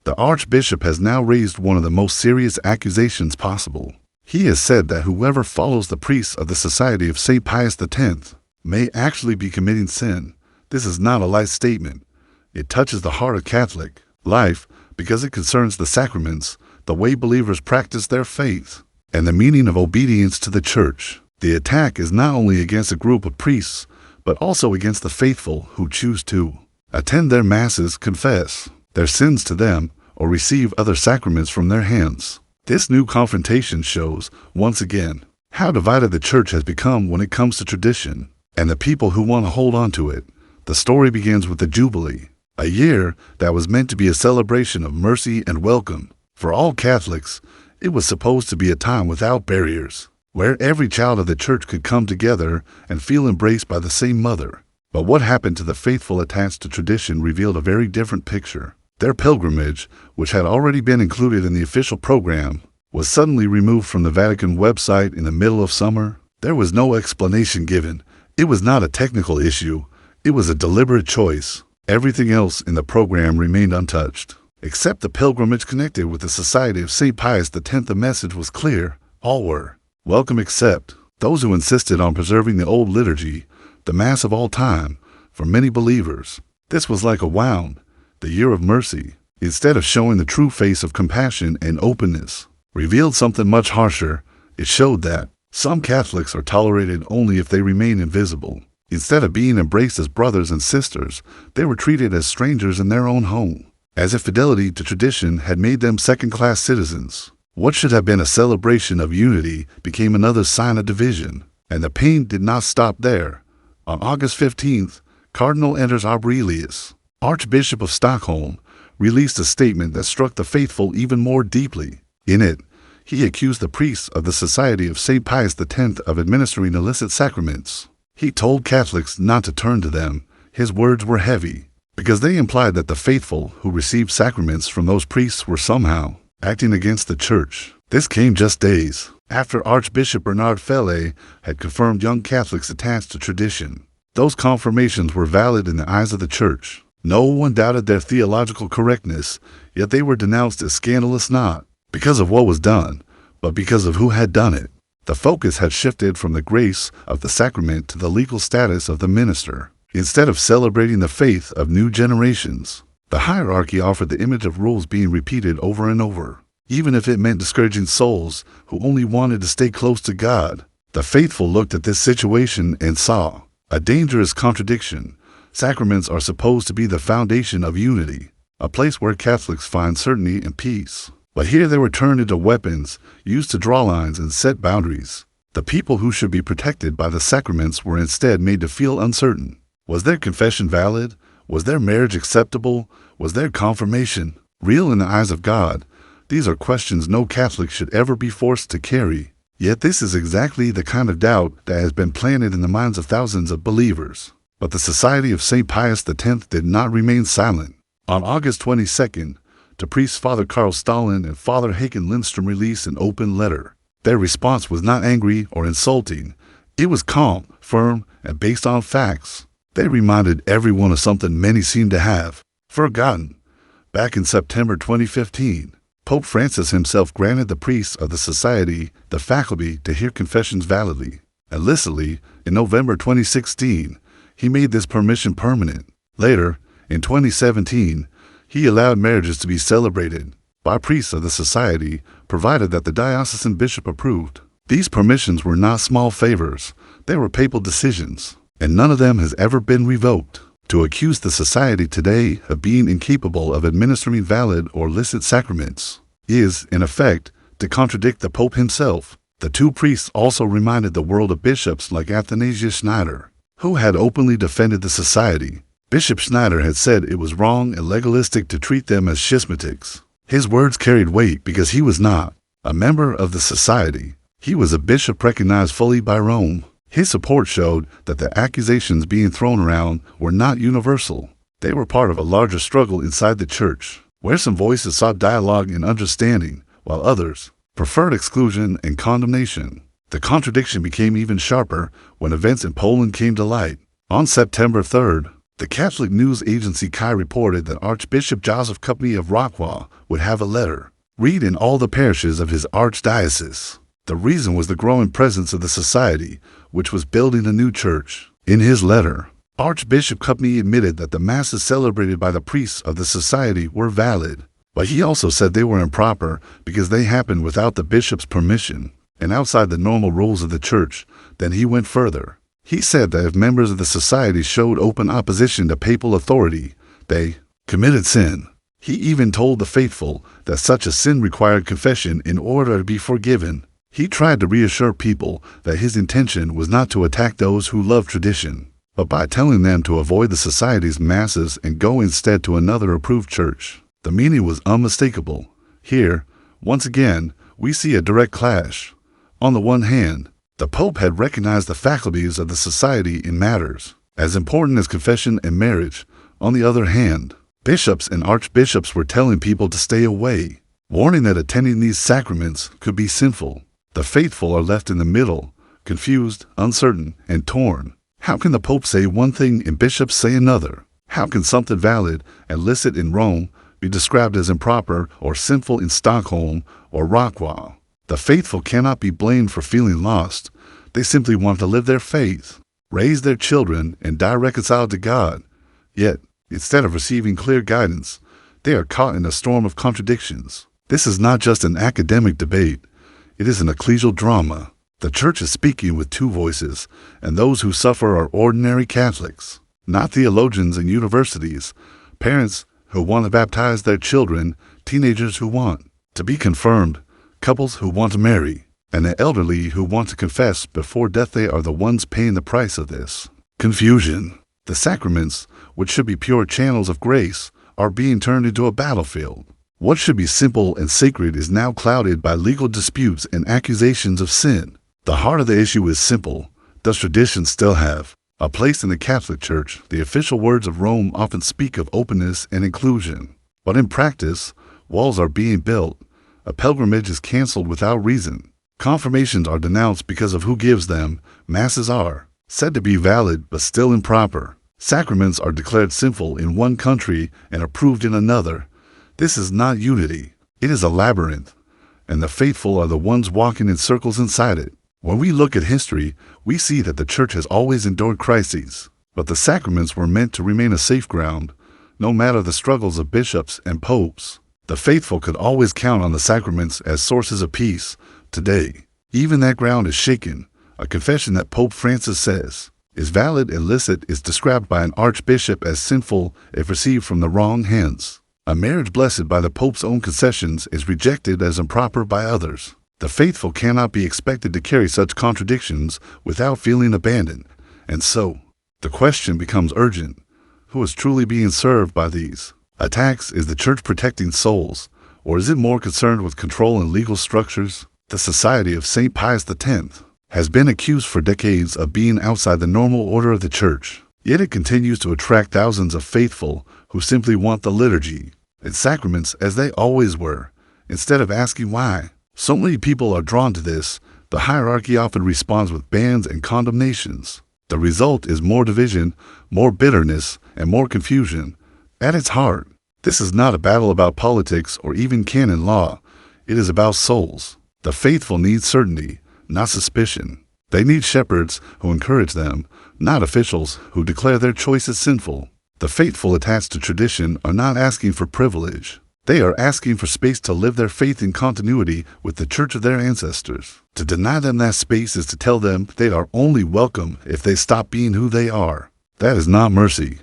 The Archbishop has now raised one of the most serious accusations possible. He has said that whoever follows the priests of the Society of St. Pius X may actually be committing sin. This is not a light statement. It touches the heart of Catholic life because it concerns the sacraments, the way believers practice their faith, and the meaning of obedience to the Church. The attack is not only against a group of priests, but also against the faithful who choose to attend their masses, confess their sins to them, or receive other sacraments from their hands. This new confrontation shows, once again, how divided the Church has become when it comes to tradition, and the people who want to hold on to it. The story begins with the Jubilee, a year that was meant to be a celebration of mercy and welcome. For all Catholics, it was supposed to be a time without barriers, where every child of the Church could come together and feel embraced by the same mother. But what happened to the faithful attached to tradition revealed a very different picture. Their pilgrimage, which had already been included in the official program, was suddenly removed from the Vatican website in the middle of summer. There was no explanation given. It was not a technical issue. It was a deliberate choice. Everything else in the program remained untouched, except the pilgrimage connected with the Society of St. Pius X. The message was clear. All were welcome except those who insisted on preserving the old liturgy, the Mass of all time. For many believers, this was like a wound, the year of mercy, instead of showing the true face of compassion and openness, revealed something much harsher. It showed that some Catholics are tolerated only if they remain invisible. Instead of being embraced as brothers and sisters, they were treated as strangers in their own home, as if fidelity to tradition had made them second-class citizens. What should have been a celebration of unity became another sign of division, and the pain did not stop there. On August 15th, Cardinal Anders Abrelius, Archbishop of Stockholm, released a statement that struck the faithful even more deeply. In it, he accused the priests of the Society of St. Pius X of administering illicit sacraments. He told Catholics not to turn to them. His words were heavy, because they implied that the faithful who received sacraments from those priests were somehow acting against the Church. This came just days after Archbishop Bernard Fellay had confirmed young Catholics attached to tradition. Those confirmations were valid in the eyes of the Church. No one doubted their theological correctness, yet they were denounced as scandalous not because of what was done, but because of who had done it. The focus had shifted from the grace of the sacrament to the legal status of the minister. Instead of celebrating the faith of new generations, the hierarchy offered the image of rules being repeated over and over, even if it meant discouraging souls who only wanted to stay close to God. The faithful looked at this situation and saw a dangerous contradiction. Sacraments are supposed to be the foundation of unity, a place where Catholics find certainty and peace. But here they were turned into weapons, used to draw lines and set boundaries. The people who should be protected by the sacraments were instead made to feel uncertain. Was their confession valid? Was their marriage acceptable? Was their confirmation real in the eyes of God? These are questions no Catholic should ever be forced to carry. Yet this is exactly the kind of doubt that has been planted in the minds of thousands of believers. But the Society of St. Pius X did not remain silent. On August 22nd, the priests Father Carl Stalin and Father Haken Lindstrom released an open letter. Their response was not angry or insulting. It was calm, firm, and based on facts. They reminded everyone of something many seem to have forgotten. Back in September 2015, Pope Francis himself granted the priests of the Society the faculty to hear confessions validly. Illicitly, in November 2016, he made this permission permanent. Later, in 2017, he allowed marriages to be celebrated by priests of the Society, provided that the diocesan bishop approved. These permissions were not small favors. They were papal decisions, and none of them has ever been revoked. To accuse the Society today of being incapable of administering valid or licit sacraments is, in effect, to contradict the Pope himself. The two priests also reminded the world of bishops like Athanasius Schneider, who had openly defended the Society. Bishop Schneider had said it was wrong and legalistic to treat them as schismatics. His words carried weight because he was not a member of the Society. He was a bishop recognized fully by Rome. His support showed that the accusations being thrown around were not universal. They were part of a larger struggle inside the Church, where some voices sought dialogue and understanding, while others preferred exclusion and condemnation. The contradiction became even sharper when events in Poland came to light. On September 3rd, The Catholic news agency Kai reported that Archbishop Joseph Company of Rockwall would have a letter read in all the parishes of his archdiocese. The reason was the growing presence of the society, which was building a new church. In his letter, Archbishop Company admitted that the masses celebrated by the priests of the society were valid, but he also said they were improper because they happened without the bishop's permission and outside the normal rules of the church. Then he went further. He said that if members of the society showed open opposition to papal authority, they committed sin. He even told the faithful that such a sin required confession in order to be forgiven. He tried to reassure people that his intention was not to attack those who love tradition, but by telling them to avoid the society's masses and go instead to another approved church. The meaning was unmistakable. Here, once again, we see a direct clash. On the one hand, the Pope had recognized the faculties of the society in matters as important as confession and marriage. On the other hand, bishops and archbishops were telling people to stay away, warning that attending these sacraments could be sinful. The faithful are left in the middle, confused, uncertain, and torn. How can the Pope say one thing and bishops say another? How can something valid and licit in Rome be described as improper or sinful in Stockholm or Rockwall? The faithful cannot be blamed for feeling lost. They simply want to live their faith, raise their children, and die reconciled to God. Yet, instead of receiving clear guidance, they are caught in a storm of contradictions. This is not just an academic debate. It is an ecclesial drama. The Church is speaking with two voices, and those who suffer are ordinary Catholics, not theologians and universities, parents who want to baptize their children, teenagers who want to be confirmed, couples who want to marry, and the elderly who want to confess before death. They are the ones paying the price of this confusion. The sacraments, which should be pure channels of grace, are being turned into a battlefield. What should be simple and sacred is now clouded by legal disputes and accusations of sin. The heart of the issue is simple. Does tradition still have a place in the Catholic Church? The official words of Rome often speak of openness and inclusion, but in practice, walls are being built. A pilgrimage is canceled without reason. Confirmations are denounced because of who gives them. Masses are said to be valid but still improper. Sacraments are declared sinful in one country and approved in another. This is not unity. It is a labyrinth, and the faithful are the ones walking in circles inside it. When we look at history, we see that the Church has always endured crises, but the sacraments were meant to remain a safe ground, no matter the struggles of bishops and popes. The faithful could always count on the sacraments as sources of peace. Today, even that ground is shaken. A confession that Pope Francis says is valid and licit is described by an archbishop as sinful if received from the wrong hands. A marriage blessed by the Pope's own concessions is rejected as improper by others. The faithful cannot be expected to carry such contradictions without feeling abandoned. And so, the question becomes urgent. Who is truly being served by these attacks? Is the Church protecting souls, or is it more concerned with control and legal structures? The Society of St. Pius X has been accused for decades of being outside the normal order of the Church, yet it continues to attract thousands of faithful who simply want the liturgy and sacraments as they always were, instead of asking why. So many people are drawn to this. The hierarchy often responds with bans and condemnations. The result is more division, more bitterness, and more confusion. At its heart, this is not a battle about politics or even canon law. It is about souls. The faithful need certainty, not suspicion. They need shepherds who encourage them, not officials who declare their choices sinful. The faithful attached to tradition are not asking for privilege. They are asking for space to live their faith in continuity with the Church of their ancestors. To deny them that space is to tell them they are only welcome if they stop being who they are. That is not mercy.